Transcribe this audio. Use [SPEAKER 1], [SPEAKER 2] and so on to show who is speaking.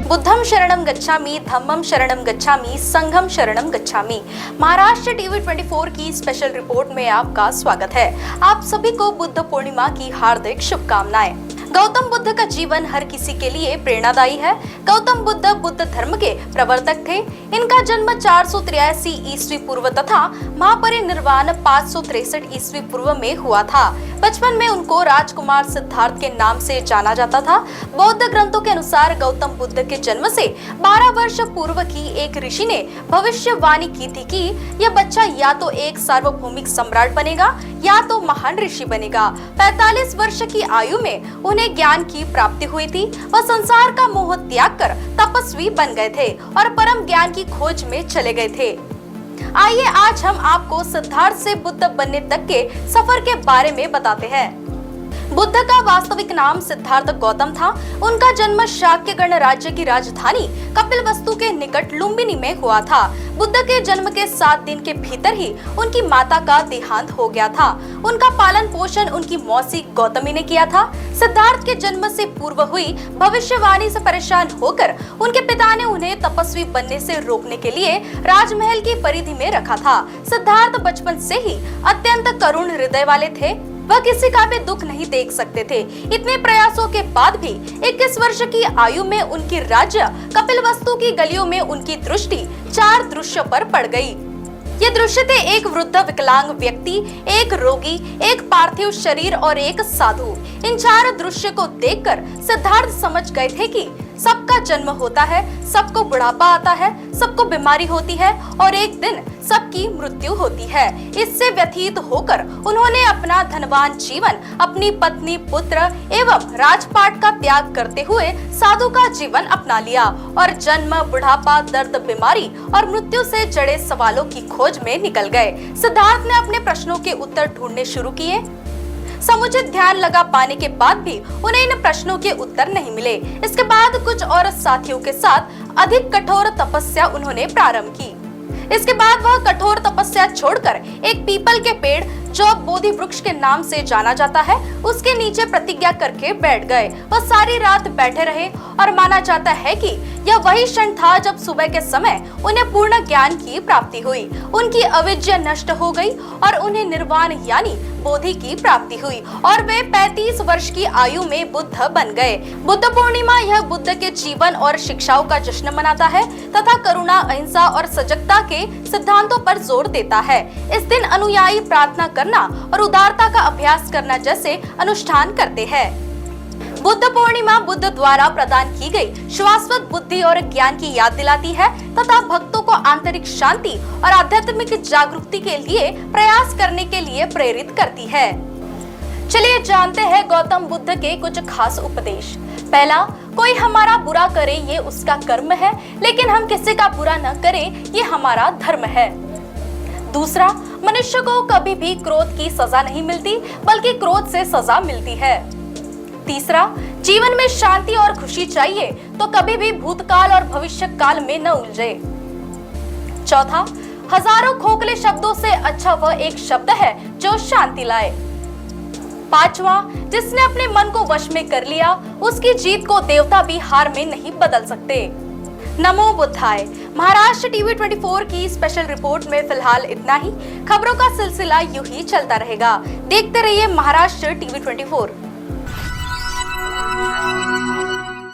[SPEAKER 1] बुद्धम शरणम गच्छामि, धम्मम शरणम गच्छामि, संघम शरणम गच्छामि। महाराष्ट्र टीवी 24 की स्पेशल रिपोर्ट में आपका स्वागत है। आप सभी को बुद्ध पूर्णिमा की हार्दिक शुभकामनाएं। गौतम बुद्ध का जीवन हर किसी के लिए प्रेरणादायी है। गौतम बुद्ध बुद्ध धर्म के प्रवर्तक थे। इनका जन्म 483 ईस्वी पूर्व तथा महापरिनिर्वाण 563 ईस्वी पूर्व में हुआ था। बचपन में उनको राजकुमार सिद्धार्थ के नाम से जाना जाता था। बौद्ध ग्रंथों के अनुसार गौतम बुद्ध के जन्म से 12 वर्ष पूर्व की एक ऋषि ने भविष्यवाणी की थी कि यह बच्चा या तो एक सार्वभौमिक सम्राट बनेगा या तो महान ऋषि बनेगा। 45 वर्ष की आयु में उन्हें ज्ञान की प्राप्ति हुई थी। वह संसार का मोह त्याग कर तपस्वी बन गए थे और परम ज्ञान की खोज में चले गए थे। आइए आज हम आपको सिद्धार्थ से बुद्ध बनने तक के सफर के बारे में बताते हैं। बुद्ध का वास्तविक नाम सिद्धार्थ गौतम था। उनका जन्म शाक्य गणराज्य की राजधानी कपिलवस्तु के निकट लुम्बिनी में हुआ था। बुद्ध के जन्म के 7 दिन के भीतर ही उनकी माता का देहांत हो गया था। उनका पालन पोषण उनकी मौसी गौतमी ने किया था। सिद्धार्थ के जन्म से पूर्व हुई भविष्यवाणी से परेशान होकर उनके पिता ने उन्हें तपस्वी बनने से रोकने के लिए राजमहल की परिधि में रखा था। सिद्धार्थ बचपन से ही अत्यंत करुण हृदय वाले थे। वह किसी का भी दुख नहीं देख सकते थे। इतने प्रयासों के बाद भी 21 वर्ष की आयु में उनकी राज्य कपिलवस्तु की गलियों में उनकी दृष्टि 4 दृश्य पर पड़ गई। ये दृश्य थे एक वृद्ध विकलांग व्यक्ति, एक रोगी, एक पार्थिव शरीर और एक साधु। इन 4 दृश्य को देखकर सिद्धार्थ समझ गए थे कि सबका जन्म होता है, सबको बुढ़ापा आता है, सबको बीमारी होती है और एक दिन सबकी मृत्यु होती है। इससे व्यथित होकर उन्होंने अपना धनवान जीवन, अपनी पत्नी, पुत्र एवं राजपाट का त्याग करते हुए साधु का जीवन अपना लिया और जन्म, बुढ़ापा, दर्द, बीमारी और मृत्यु से जड़े सवालों की खोज में निकल गए। सिद्धार्थ ने अपने प्रश्नों के उत्तर ढूंढने शुरू किए। समुचित ध्यान लगा पाने के बाद भी उन्हें इन प्रश्नों के उत्तर नहीं मिले। इसके बाद कुछ और साथियों के साथ अधिक कठोर तपस्या उन्होंने प्रारंभ की। इसके बाद वह कठोर तपस्या छोड़कर एक पीपल के पेड़, जो बोधि वृक्ष के नाम से जाना जाता है, उसके नीचे प्रतिज्ञा करके बैठ गए। वह सारी रात बैठे रहे और माना जाता है कि यह वही क्षण था जब सुबह के समय उन्हें पूर्ण ज्ञान की प्राप्ति हुई। उनकी अविद्या नष्ट हो गई और उन्हें निर्वाण यानी बोधि की प्राप्ति हुई और वे 35 वर्ष की आयु में बुद्ध बन गए। बुद्ध पूर्णिमा यह बुद्ध के जीवन और शिक्षाओं का जश्न मनाता है तथा करुणा, अहिंसा और सजगता के सिद्धांतों पर जोर देता है। इस दिन अनुयायी प्रार्थना करना और उदारता का अभ्यास करना जैसे अनुष्ठान करते हैं। बुद्ध पूर्णिमा बुद्ध द्वारा प्रदान की गई शाश्वत बुद्धि और ज्ञान की याद दिलाती है तथा भक्तों को आंतरिक शांति और आध्यात्मिक जागरूकता के लिए प्रयास करने के लिए प्रेरित करती है। चलिए जानते हैं गौतम बुद्ध के कुछ खास उपदेश। पहला, कोई हमारा बुरा करे ये उसका कर्म है, लेकिन हम किसी का बुरा न करें ये हमारा धर्म है। दूसरा, मनुष्य को कभी भी क्रोध की सजा नहीं मिलती, बल्कि क्रोध से सजा मिलती है। तीसरा, जीवन में शांति और खुशी चाहिए तो कभी भी भूतकाल और भविष्य काल में न उलझे। चौथा, हजारों खोखले शब्दों से अच्छा वह एक शब्द है जो शांति लाए। पांचवा, जिसने अपने मन को वश में कर लिया उसकी जीत को देवता भी हार में नहीं बदल सकते। नमो बुद्धाय। महाराष्ट्र टीवी 24 की स्पेशल रिपोर्ट में फिलहाल इतना ही। खबरों का सिलसिला यूं ही चलता रहेगा। देखते रहिए महाराष्ट्र टीवी 24।